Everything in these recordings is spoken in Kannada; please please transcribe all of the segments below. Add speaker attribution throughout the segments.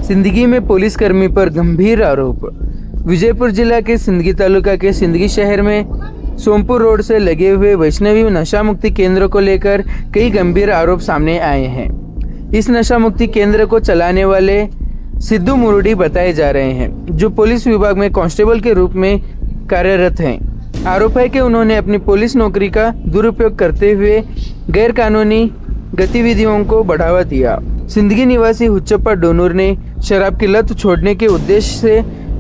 Speaker 1: सिंदगी में पुलिसकर्मी पर गंभीर आरोप। विजयपुर जिला के सिंदगी तालुका के सिंदगी शहर में सोमपुर रोड से लगे हुए वैष्णवी नशा मुक्ति केंद्र को लेकर कई गंभीर आरोप सामने आए हैं। इस नशा मुक्ति केंद्र को चलाने वाले सिद्धू मुरुडी बताए जा रहे हैं, जो पुलिस विभाग में कांस्टेबल के रूप में कार्यरत हैं। आरोप है कि उन्होंने अपनी पुलिस नौकरी का दुरुपयोग करते हुए गैर कानूनी गतिविधियों को बढ़ावा दिया। सिंदगी निवासी हुच्चप्पा डोनूर ने शराब की लत छोड़ने के उद्देश्य से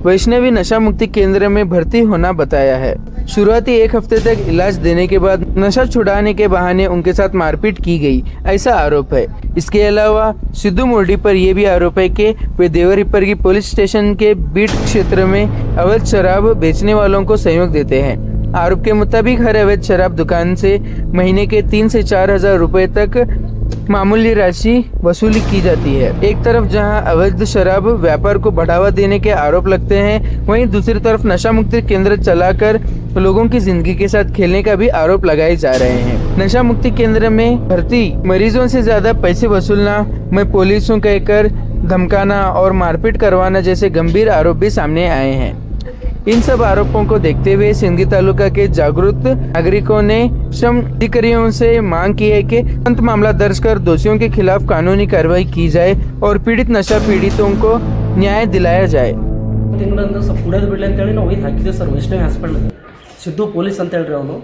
Speaker 1: वैष्णवी नशा मुक्ति केंद्र में भर्ती होना बताया है। शुरुआती 1 हफ्ते तक इलाज देने के बाद नशा छुड़ाने के बहाने उनके साथ मारपीट की गई, ऐसा आरोप है। इसके अलावा सिद्धू मुरुडी पर यह भी आरोप है कि वे देवरिप्परगी पुलिस स्टेशन के बीट क्षेत्र में अवैध शराब बेचने वालों को सहयोग देते हैं। आरोप के मुताबिक हर अवैध शराब दुकान से महीने के 3 से 4 हजार रुपए तक मामूली राशि वसूली की जाती है। एक तरफ जहां अवैध शराब व्यापार को बढ़ावा देने के आरोप लगते हैं, वहीं दूसरी तरफ नशा मुक्ति केंद्र चलाकर लोगों की जिंदगी के साथ खेलने का भी आरोप लगाए जा रहे हैं। नशा मुक्ति केंद्र में भर्ती मरीजों से ज्यादा पैसे वसूलना, में पुलिसों कहकर धमकाना और मारपीट करवाना जैसे गंभीर आरोप भी सामने आए हैं। इन सब आरोपों को देखते हुए सिंदगी तालुका के जागरूक नागरिकों ने श्रम अधिकारियों से मांग की है कि तुरंत मामला दर्ज कर दोषियों के खिलाफ कानूनी कार्रवाई की जाए और पीड़ित नशा पीड़ितों को न्याय दिलाया जाए।
Speaker 2: ತಿಂಗಳಿಂದ ಸ್ವಲ್ಪ ಕುಡಿಯೋದು ಬಿಡಲಿ ಅಂತೇಳಿ ನಾವು ಇದು ಹಾಕಿದ್ದೀವಿ sir Vaishnavi hospital Siddu police ಅಂತ ಹೇಳ್ರಿ ಅವನು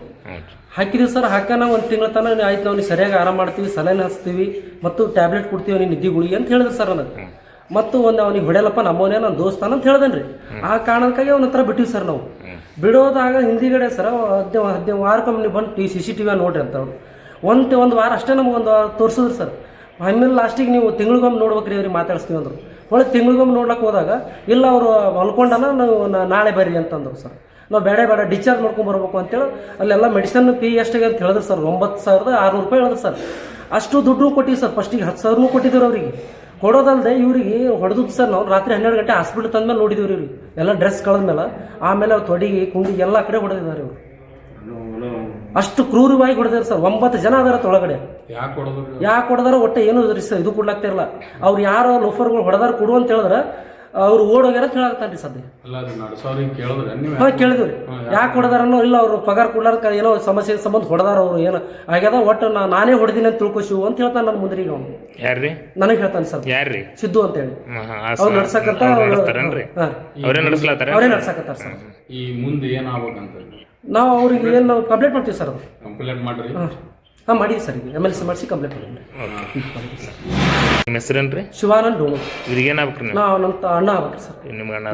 Speaker 2: ಹಾಕಿದ್ದೀವಿ ಸರ್. ಹಾಕ್ಯಾನ ಒಂದು ತಿಂಗಳ ತನಕ ಆಯ್ತು, ನಾವು ಸರಿಯಾಗಿ ಆರಾಮ ಮಾಡ್ತೀವಿ, ಸಲೈನ್ ಹಚ್ತೀವಿ ಮತ್ತು ಟ್ಯಾಬ್ಲೆಟ್ ಕೊಡ್ತೀವಿ, ಅವ್ನಿಗೆ ನಿದ್ದೆ ಗುಳಿಗೆ ಅಂತ ಹೇಳಿದ್ರು ಸರ್ ನನಗೆ. ಮತ್ತು ಒಂದು ಅವನಿಗೆ ಹೊಡೆಯಲ್ಲಪ್ಪ ನಮ್ಮವನೇ ನನ್ನ ದೋಸ್ತಾನ ಅಂತ ಹೇಳ್ದನ್ರಿ. ಆ ಕಾರಣಕ್ಕಾಗಿ ಅವನ ಹತ್ರ ಬಿಟ್ಟಿವಿ ಸರ್ ನಾವು. ಬಿಡೋದಾಗ ಹಿಂದಿಗಡೆ ಸರ್ 15 ವಾರಕ್ಕೊಮ್ಮೆ ನೀವು ಬಂದು CCTV ನೋಡ್ರಿ ಅಂತ ಅವ್ರು ಒಂದು ವಾರ ಅಷ್ಟೇ ನಮಗೊಂದು ತೋರಿಸಿದ್ರು ಸರ್. ಆಮೇಲೆ ಲಾಸ್ಟಿಗೆ ನೀವು ತಿಂಗಳಿಗೊಮ್ಮೆ ನೋಡ್ಬೇಕ್ರಿ ಅವ್ರಿಗೆ ಮಾತಾಡಿಸ್ತೀವಿ ಅಂದರು. ಒಳ್ಳೆ ತಿಂಗಳಿಗೊಮ್ಮೆ ನೋಡ್ಲಿಕ್ಕೆ ಹೋದಾಗ ಇಲ್ಲ ಅವರು ಮಲ್ಕೊಂಡನ ನಾವು ನಾಳೆ ಬರ್ರಿ ಅಂತಂದ್ರು ಸರ್. ನಾವು ಬೇಡ ಡಿಸ್ಚಾರ್ಜ್ ಮಾಡ್ಕೊಂಬರ್ಬೇಕು ಅಂತೇಳಿ ಅಲ್ಲೆಲ್ಲ ಮೆಡಿಸಿನ್ ಫೀ ಎಷ್ಟಿಗೆ ಅಂತ ಹೇಳಿದ್ರು ಸರ್. 9,600 ರೂಪಾಯಿ ಹೇಳಿದ್ರು ಸರ್. ಅಷ್ಟು ದುಡ್ಡು ಕೊಟ್ಟಿವಿ ಸರ್. ಫಸ್ಟಿಗೆ 10,000 ಕೊಟ್ಟಿದ್ರು ಅವರಿಗೆ. ಕೊಡೋದಲ್ಲದೆ ಇವ್ರಿಗೆ ಹೊಡೆದು ಸರ್ ನಾವು ರಾತ್ರಿ 12 ಗಂಟೆ ಹಾಸ್ಪಿಟ್ಲ್ ತಂದ್ಮೇಲೆ ನೋಡಿದ್ವಿ ಇವ್ರಿಗೆ ಎಲ್ಲ ಡ್ರೆಸ್ ಕಳೆದ್ಮೇಲೆ. ಆಮೇಲೆ ಅವ್ರು ತೊಡಿಗೆ ಕುಂಡಿಗೆ ಎಲ್ಲ ಕಡೆ ಹೊಡೆದಿದ್ದಾರೆ ಇವರು. ಅಷ್ಟು ಕ್ರೂರವಾಗಿ ಹೊಡೆದಾರೆ ಸರ್. 9 ಜನ ಅದಾರ ತೊಳಗಡೆ. ಯಾಕೆ ಹೊಡೆದಾರ ಒಟ್ಟೆ ಏನು ಇದು ಕೊಡ್ಲಾಗ್ತಿರಲ್ಲ. ಅವ್ರು ಯಾರೋ ಲೋಫರ್ಗಳು ಹೊಡೆದಾರ ಕೊಡು ಅಂತ ಹೇಳಿದ್ರೆ ಅವ್ರು ಓಡೋಗ್ಯಾರ ಹೇಳಾಗ್ತಾನ್ರಿ ಸದ್ಯ. ಕೇಳಿದ್ರಿ ಯಾಕೆ ಹೊಡೆದಾರನೋ ಇಲ್ಲ ಅವ್ರು ಪಗಾರ ಕೊಡ್ಲಾರ ಏನೋ ಸಮಸ್ಯೆ ಸಂಬಂಧ ಹೊಡೆದಾರ ಅವ್ರು ಏನೋ ಆಗ್ಯದ. ಒಟ್ಟು ನಾನೇ ಹೊಡೆದಿನಿ ಅಂತ ತಿಳ್ಕೊಶಿವು ಅಂತ ಹೇಳ್ತಾನೆ ನನ್ನ ಮುಂದ್ರಿಗೆ ಅವನು. ನನಗೆ ಹೇಳ್ತಾನೆ ಸರ್ ಸಿದ್ದು ಅಂತ ಹೇಳಿ. ಅವ್ರು ನಡ್ಸಕತ್ತ ಅವರೇ ನಡ್ಸಕತ್ತಾರ ಸರ್.
Speaker 3: ಈ ಮುಂದೆ ಏನಾಗಬೇಕಂತ
Speaker 2: ನಾವು ಅವ್ರಿಗೆ ಏನು ಕಂಪ್ಲೇಂಟ್ ಮಾಡ್ತೀವಿ ಸರ್. ಅದು
Speaker 3: ಕಂಪ್ಲೇಂಟ್ ಮಾಡ್ರಿ.
Speaker 2: ಹಾಂ ಮಾಡಿದ್ವಿ ಸರ್. ಈಗ MLC ಮಾಡಿಸಿ ಕಂಪ್ಲೇಂಟ್ ಮಾಡಿದ್ರಿ.
Speaker 4: ನಿಮ್ಮ ಹೆಸರೇನ್ರಿ?
Speaker 2: ಶಿವಾನಂದ್ ಡೋಣು.
Speaker 4: ಇವ್ರಿಗೆ ಏನಾಗ್ಬೇಕ್ರಿ?
Speaker 2: ನಾವು ನಮ್ಮ ಅಣ್ಣ ಆಗ್ಬೇಕ್ರಿ ಸರ್.
Speaker 4: ನಿಮ್ಗೆ ಅಣ್ಣ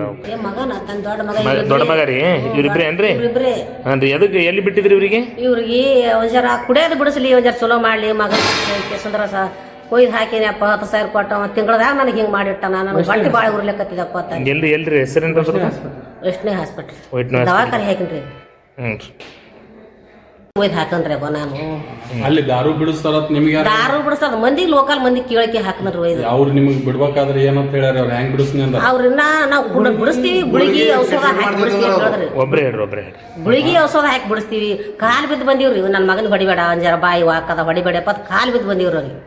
Speaker 4: ದೊಡ್ಡ ಮಗ ರೀ? ಇವ್ರಿಬ್ರೇ ಏನ್ರಿ? ಹಾಂ ರೀ. ಅದಕ್ಕೆ ಎಲ್ಲಿ ಬಿಟ್ಟಿದ್ರಿ ಇವ್ರಿಗೆ?
Speaker 5: ಇವ್ರಿಗೆ ಒಂದ್ ಜರ ಕುಡಿಯೋದು ಬಿಡಿಸ್ಲಿ, ಒಂದ್ ಜರ ಚಲೋ ಮಾಡ್ಲಿ ಮಗ ಸಂದ್ರ ಕೊಯ್ದು ಹಾಕಿನಪ್ಪ 10,000 ಕೊಟ್ಟ. ತಿಂಗಳದಾಗ ನನಗೆ ಹಿಂಗೆ ಮಾಡಿಟ್ಟ. ನಾನು ಬಟ್ಟೆ ಭಾಳ ಉರ್ಲೆಕತ್ತಿದಪ್ಪ ಅಂತ.
Speaker 4: ಎಲ್ರಿ ಹೆಸರೇನ್ರಿ?
Speaker 5: ವೈಷ್ಣವಿ ಹಾಸ್ಪಿಟ್ಲ್ ದವಾಖಾನೆ ಹಾಕಿನ್ರಿ. ಒಯ್ದು ಹಾಕನ್ರಿ ನಾನು.
Speaker 3: ಅಲ್ಲಿ ದಾರು ಬಿಡಿಸ್ತಾರ ನಿಮಗೆ?
Speaker 5: ದಾರು ಬಿಡಿಸ್ತದ ಮಂದಿಗೆ, ಲೋಕಲ್ ಮಂದಿ ಕೇಳಕ್ಕೆ ಹಾಕನ್ರಿ ಒಯ್ದು.
Speaker 3: ಅವ್ರು ನಿಮಗೆ ಬಿಡ್ಬೇಕಾದ್ರೆ ಏನಂತ ಹೇಳ್ಯಾರ? ಅವ್ರು ಹೆಂಗ್ ಬಿಡಿಸ್ನಿ ಅಂತ
Speaker 5: ಅವ್ರನ್ನ ನಾವು ಬಿಡಿಸ್ತೀವಿ. ಗುಳಿಗೆ ಔಷಧ ಹಾಕಿ ಬಿಡಿಸ್ತೀವಿ ಹೇಳಿದ್ರಿ.
Speaker 4: ಒಬ್ರೇ ಹೇಳ್ರಿ.
Speaker 5: ಗುಳಿಗೆ ಔಷಧ ಹಾಕಿ ಬಿಡಿಸ್ತೀವಿ. ಕಾಲು ಬಿದ್ದು ಬಂದಿವ್ರಿ. ನನ್ನ ಮಗನ ಹೊಡಿಬೇಡ ಒಂದ್ ಜರ ಬಾಯಿ ವಾಕದ ಹೊಡಿಬೇಡಪ್ಪ ಕಾಲು ಬಿದ್ದು ಬಂದಿವ್ರಿ ಅವ್ರಿಗೆ.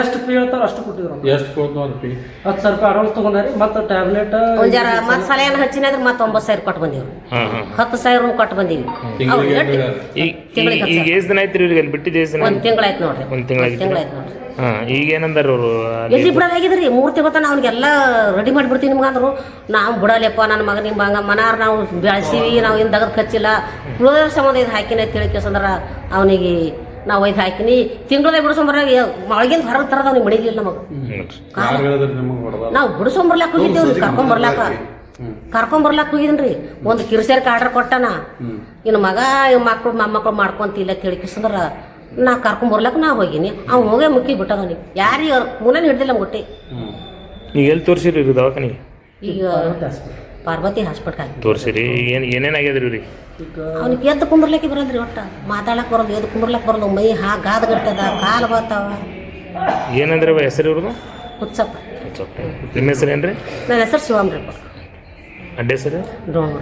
Speaker 2: ಎಷ್ಟು ಫೀ ಹೇಳ್ತಾರ ಅಷ್ಟು ಕೊಟ್ಟಿದ್ರು.
Speaker 3: ಎಷ್ಟು ಕೊಡ್ತಾರ ಫೀ?
Speaker 2: 10,000 ರೂಪಾಯಿ ಅಡ್ವಾನ್ಸ್ ತಗೊಂಡಾರಿ. ಮತ್ತೆ ಟ್ಯಾಬ್ಲೆಟ್
Speaker 5: ಒಂದ್ ಜರ ಮತ್ ಸಲಹೆನ ಹಚ್ಚಿನಾದ್ರೆ ಮತ್ತೆ 9,000 ಕೊಟ್ಟು ಬಂದಿವ್ರಿ. 10,000 ಕೊಟ್ಟು ಬಂದಿವಿ.
Speaker 4: ಈಗ ಎಷ್ಟು ದಿನ ಆಯ್ತು ಇವ್ರಿಗೆ ಅಲ್ಲಿ ಬಿಟ್ಟಿದ್ದು? ಎಷ್ಟು ದಿನ?
Speaker 5: ಒಂದ್ ತಿಂಗಳಾಯ್ತು ನೋಡ್ರಿ.
Speaker 4: ಒಂದ್ ತಿಂಗಳಾಯ್ತು ನೋಡ್ರಿ. ಈಗ ಏನಂದಾರ ಅವರು?
Speaker 5: ಎಲ್ಲಿ ಬಿಡೋದಾಗಿದ್ರಿ 3 ತಿಂಗಳ ತನ ಅವ್ನಿಗೆಲ್ಲ ರೆಡಿ ಮಾಡಿಬಿಡ್ತೀವಿ ನಿಮ್ಗೆ ಅಂದ್ರು. ನಾವು ಬಿಡಲ್ಲಪ್ಪ ನನ್ನ ಮಗ ನಿಮ್ಮ ಹಂಗ ಮನಾರ್ ನಾವು ಬೆಳೆಸೀವಿ, ನಾವು ಏನು ದಗದ್ ಕಚ್ಚಿಲ್ಲ, ಉಳಿದ ಸಂಬಂಧ ಇದು ಹಾಕಿನ ತಿಳಿಕೆಸಂದ್ರ ಅವನಿಗೆ ನಾವು ಒಯ್ದು ಹಾಕಿನಿ. ತಿಂಗಳದಾಗ ಬಿಡಿಸೋಂಬರ ಒಳಗಿಂದ ಹೊರಗೆ ತರದ ಅವ್ನಿಗೆ ಮಡಿಲಿಲ್ಲ ನಮಗೆ. ನಾವು ಬಿಡಿಸೋಂಬರ್ಲಾಕ ಹೋಗಿದ್ದೇವ್ರಿ. ಕರ್ಕೊಂಬರ್ಲಾಕ ಹೋಗಿದ್ರಿ. ಒಂದು ಕಿರುಸೇರ್ಕ ಆರ್ಡರ್ ಕೊಟ್ಟನ. ಇನ್ನು ಮಗ ಮಕ್ಕಳು ಮೊಮ್ಮಕ್ಕಳು ಮಾಡ್ಕೊಂತಿಲ್ಲ ತಿಳಿಕೆಸಂದ್ರ ನಾ ಕರ್ಕೊಂಬರ್ಲಾಕ ನಾ ಹೋಗಿನಿ. ಅವ್ನು ಹೋಗೇ ಮುಕ್ಕಿ ಬಿಟ್ಟದ ಅವ್ನಿಗೆ. ಯಾರಿಗೆ ಅವ್ರು ಕೂಲನೇ ಹಿಡ್ದಿಲ್ಲ ಮುಟ್ಟಿ.
Speaker 4: ಈಗ ಎಲ್ಲಿ ತೋರಿಸಿರಿ ದವಾಖಾನಿಗೆ?
Speaker 5: ಈಗ ಪಾರ್ವತಿ ಹಾಸ್ಪಿಟಲ್
Speaker 4: ತೋರಿಸಿರಿ. ಏನೇನಾಗ್ಯದ್ರಿ ಇವ್ರಿಗೆ?
Speaker 5: ಅವ್ನಿಗೆ ಎದ್ದು ಕುಂಬರ್ಲಿಕ್ಕೆ ಬರೋದ್ರಿ. ಒಟ್ಟ ಮಾತಾಡಕ್ ಬರೋದು, ಎದ್ದು ಕುಂಬರ್ಲಕ್ಕೆ ಬರೋದು. ಮೈ ಗಾದ ಗಟ್ಟದ, ಕಾಲು ಬರ್ತಾವ.
Speaker 4: ಏನಂದ್ರೆ ಹೆಸರು ಇವ್ರದ್ದು?
Speaker 5: ಹುಚ್ಚಪ್ಪ.
Speaker 4: ನಿಮ್ಮ ಹೆಸರು ಏನ್ರಿ?
Speaker 5: ನನ್ನ ಹೆಸರು ಶಿವಾಮ್ರಪ್ಪ.
Speaker 4: ಅಡ್ಡ ಹೆಸರು?
Speaker 5: ಡೋಣ.